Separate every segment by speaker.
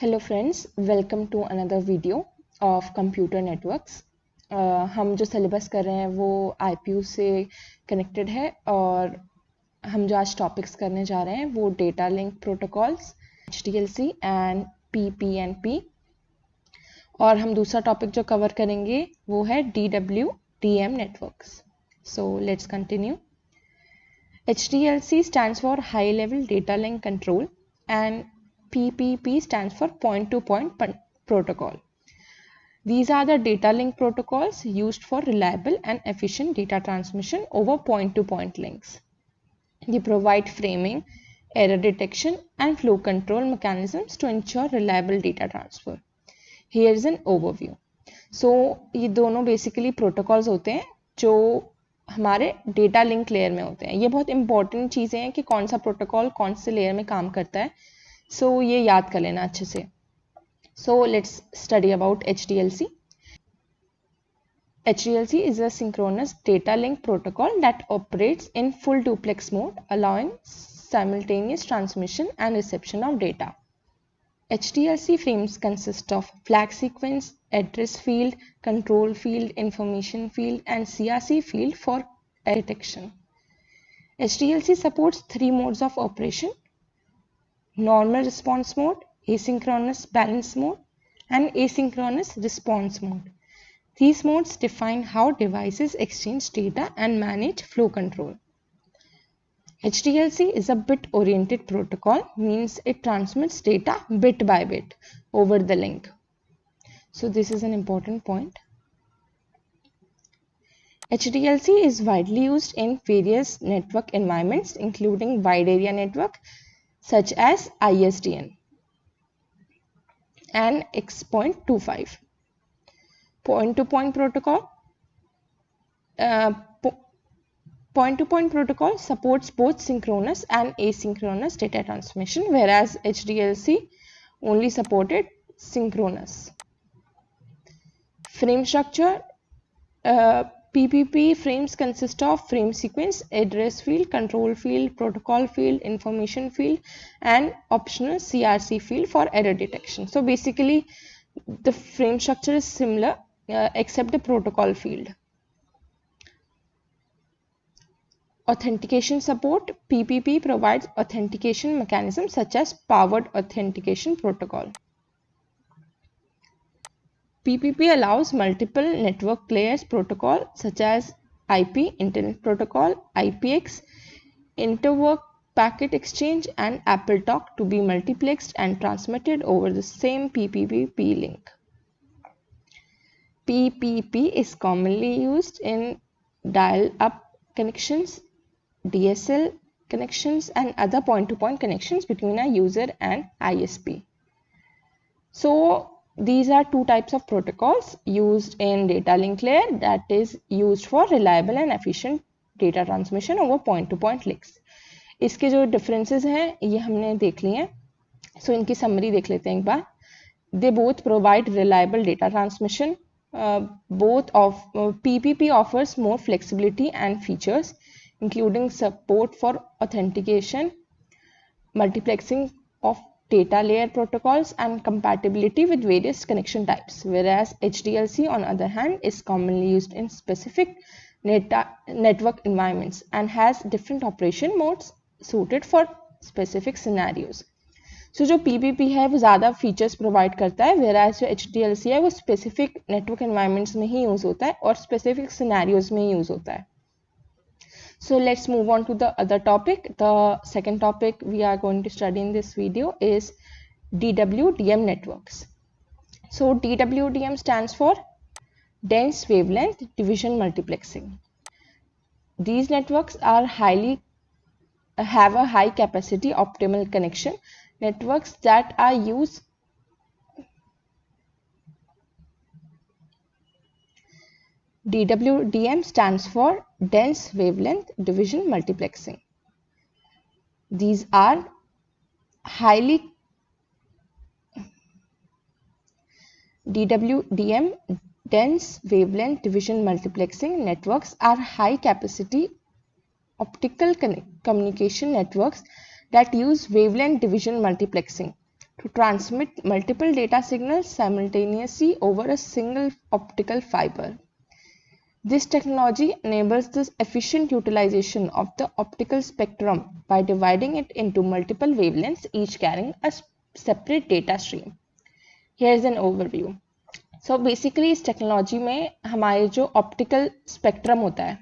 Speaker 1: Hello friends, welcome to another video of computer networks. हम जो syllabus कर रहे हैं वो आईपीयू से कनेक्टेड है और हम जो आज टॉपिक्स करने जा रहे हैं वो data link protocols, HDLC and PPP। और हम दूसरा टॉपिक जो कवर करेंगे वो है DWDM networks. So let's continue. HDLC stands for High Level Data Link Control and PPP stands for Point-to-Point Protocol. These are the data link protocols used for reliable and efficient data transmission over point-to-point links. They provide framing, error detection, and flow control mechanisms to ensure reliable data transfer. Here is an overview. So, ये दोनों basically protocols होते हैं जो हमारे data link layer में होते हैं। ये बहुत इंपॉर्टेंट चीज़ें हैं कि कौन सा प्रोटोकॉल कौन से लेयर में काम करता है। सो ये याद कर लेना अच्छे से। So let's study about HDLC. HDLC is a synchronous data link protocol that operates in full duplex mode, allowing simultaneous transmission and reception of data. HDLC frames consist of flag sequence, address field, control field, information field, and CRC field for error detection. HDLC supports three modes of operation: normal response mode, asynchronous balanced mode, and asynchronous response mode. These modes define how devices exchange data and manage flow control. HDLC is a bit-oriented protocol, means it transmits data bit by bit over the link. So this is an important point. HDLC is widely used in various network environments, including wide area network such as ISDN and X.25. Point-to-point protocol. Point-to-point protocol supports both synchronous and asynchronous data transmission, whereas HDLC only supported synchronous. Frame structure. PPP frames consist of frame sequence, address field, control field, protocol field, information field, and optional CRC field for error detection. So basically, the frame structure is similar except the protocol field. Authentication support. PPP provides authentication mechanisms such as powered authentication protocol. PPP allows multiple network layers protocol such as IP, Internet Protocol, IPX, Interwork Packet Exchange, and AppleTalk to be multiplexed and transmitted over the same PPP link. PPP is commonly used in dial-up connections, DSL connections, and other point-to-point connections between a user and ISP. So, these are two types of protocols used in data link layer that is used for reliable and efficient data transmission over point-to-point links. इसके जो differences हैं ये हमने देख लिए हैं. So, इनकी summary देख लेते हैं एक बार. They both provide reliable data transmission. PPP offers more flexibility and features, including support for authentication, multiplexing of data layer protocols, and compatibility with various connection types, whereas HDLC on the other hand is commonly used in specific network environments and has different operation modes suited for specific scenarios. So जो PPP है वो ज़्यादा features provide करता है, whereas जो HDLC है वो specific network environments में ही यूज़ होता है और स्पेसिफिक सिनेरियोज में ही यूज़ होता है. So let's move on to the other topic. The second topic we are going to study in this video is DWDM networks. So DWDM stands for Dense Wavelength Division Multiplexing. These networks are have a high capacity optimal connection networks that are used DWDM stands for Dense Wavelength Division Multiplexing. These are DWDM Dense Wavelength Division Multiplexing networks are high capacity optical communication networks that use wavelength division multiplexing to transmit multiple data signals simultaneously over a single optical fiber. This technology enables the efficient utilization of the optical spectrum by dividing it into multiple wavelengths, each carrying a separate data stream. Here is an overview. So basically इस technology में हमारे जो optical spectrum होता है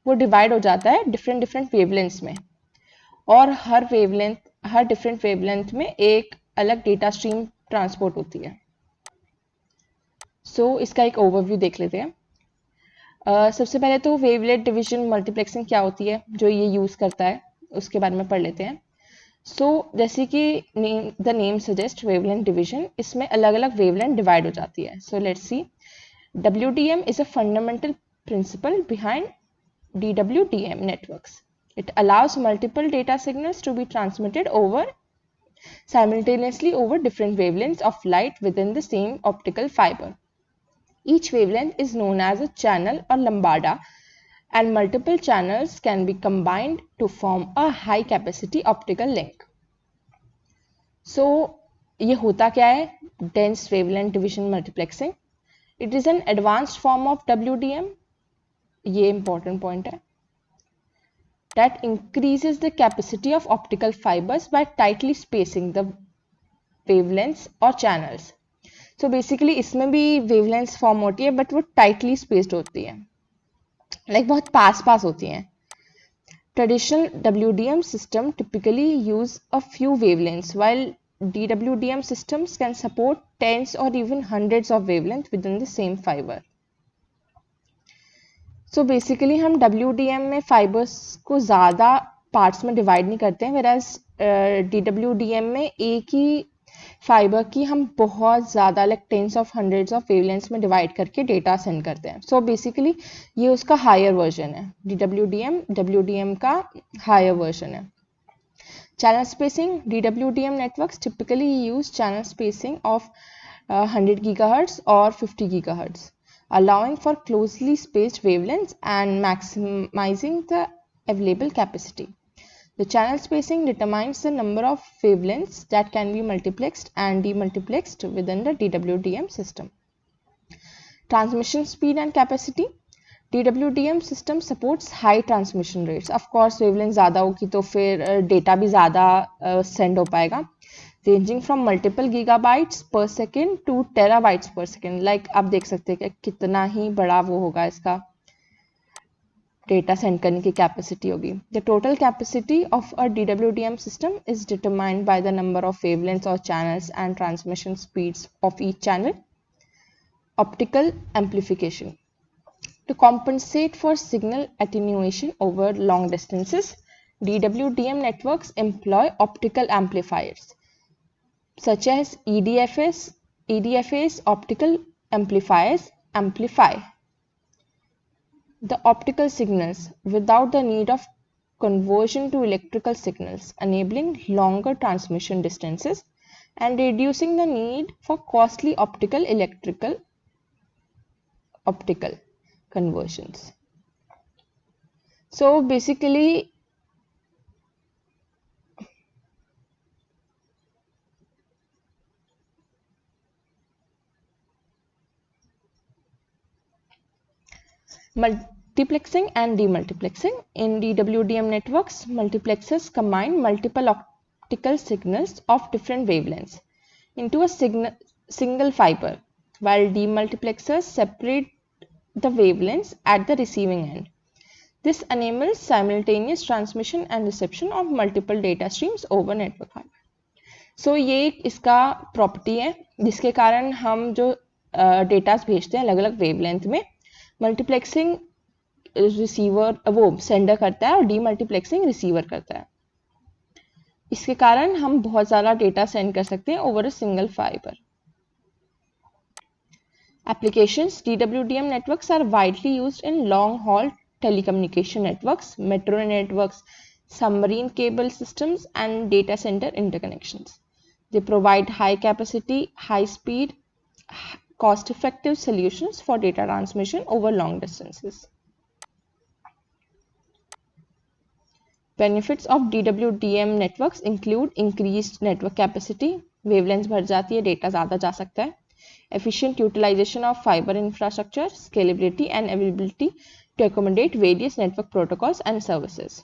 Speaker 1: वो divide हो जाता है डिफरेंट वेवलेंथ्स में, और हर डिफरेंट वेवलेंथ में एक अलग डेटा स्ट्रीम ट्रांसपोर्ट होती है. सो इसका एक ओवरव्यू देख लेते हैं. सबसे पहले तो वेवलेट डिवीजन मल्टीप्लेक्सिंग क्या होती है जो ये यूज़ करता है उसके बारे में पढ़ लेते हैं. सो जैसे कि the name suggest wavelength division, इसमें अलग अलग वेवलेंथ डिवाइड हो जाती है. So let's see. WDM is a fundamental principle behind DWDM networks. It allows multiple data signals to be transmitted simultaneously over different wavelengths of light within the same optical fiber. Each wavelength is known as a channel or lambda, and multiple channels can be combined to form a high capacity optical link. So ये होता क्या है? Dense wavelength division multiplexing. It is an advanced form of WDM. ये important point है. That increases the capacity of optical fibers by tightly spacing the wavelengths or channels. So basically इसमें भी wavelengths form होती है but वो tightly spaced होती है, like बहुत पास होती हैं. Traditional WDM system typically use a few wavelengths, while DWDM systems can support tens or even hundreds of wavelengths within the same fiber. So basically हम WDM में fibers को ज़्यादा parts में divide नहीं करते हैं, whereas DWDM में एक ही फाइबर की हम बहुत ज़्यादा like tens of hundreds of wavelengths में डिवाइड करके डेटा सेंड करते हैं. सो बेसिकली ये उसका हायर वर्जन है. WDM का हायर वर्जन है. Channel spacing. DWDM networks typically use channel spacing of 100 GHz और 50 GHz, allowing for closely spaced wavelengths and maximizing the available capacity. The channel spacing determines the number of wavelengths that can be multiplexed and demultiplexed within the DWDM system. Transmission speed and capacity. DWDM system supports high transmission rates. Of course, wavelength ज़्यादा होगी तो फिर data भी ज़्यादा send हो पाएगा. Ranging from multiple gigabytes per second to terabytes per second. Like आप देख सकते हैं कि कितना ही बड़ा वो होगा इसका डेटा सेंड करने की कैपेसिटी होगी. The total capacity of a DWDM system is determined by the number of wavelengths or channels and transmission speeds of each channel. Optical amplification. To compensate for signal attenuation over long distances, DWDM networks employ optical amplifiers such as EDFA's optical amplifiers amplify the optical signals without the need of conversion to electrical signals, enabling longer transmission distances and reducing the need for costly optical conversions. So basically multiplexing and demultiplexing. In DWDM networks, multiplexers combine multiple optical signals of different wavelengths into a single fiber, while demultiplexers separate the wavelengths at the receiving end. This enables simultaneous transmission and reception of multiple data streams over network fiber. So ये इसका property है जिसके कारण हम जो datas भेजते हैं अलग अलग वेवलेंथ में, मल्टीप्लेक्सिंग रिसीवर वो सेंडर करता है और डीमल्टीप्लेक्सिंग रिसीवर करता है. इसके कारण हम बहुत ज़्यादा डेटा सेंड कर सकते हैं over a single fibre. Applications. DWDM networks are widely used in long-haul telecommunication networks, metro networks, submarine cable systems, and data center interconnections. They provide high-capacity, high-speed, cost-effective solutions for data transmission over long distances. Benefits of DWDM networks include increased network capacity, wavelength बढ़ जाती है, data ज़्यादा जा सकता है. Efficient utilization of fiber infrastructure, scalability and availability to accommodate various network protocols and services.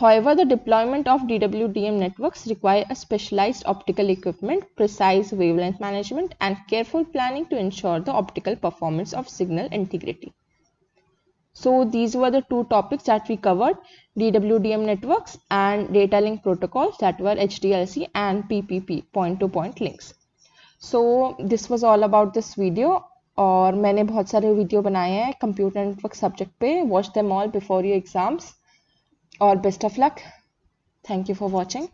Speaker 1: However, the deployment of DWDM networks require a specialized optical equipment, precise wavelength management, and careful planning to ensure the optical performance of signal integrity. So these were the two topics that we covered, DWDM networks and data link protocols, that were HDLC and PPP, point-to-point links. So this was all about this video. और मैंने बहुत सारे video बनाए हैं computer network subject पे. Watch them all before your exams और best of luck. Thank you for watching.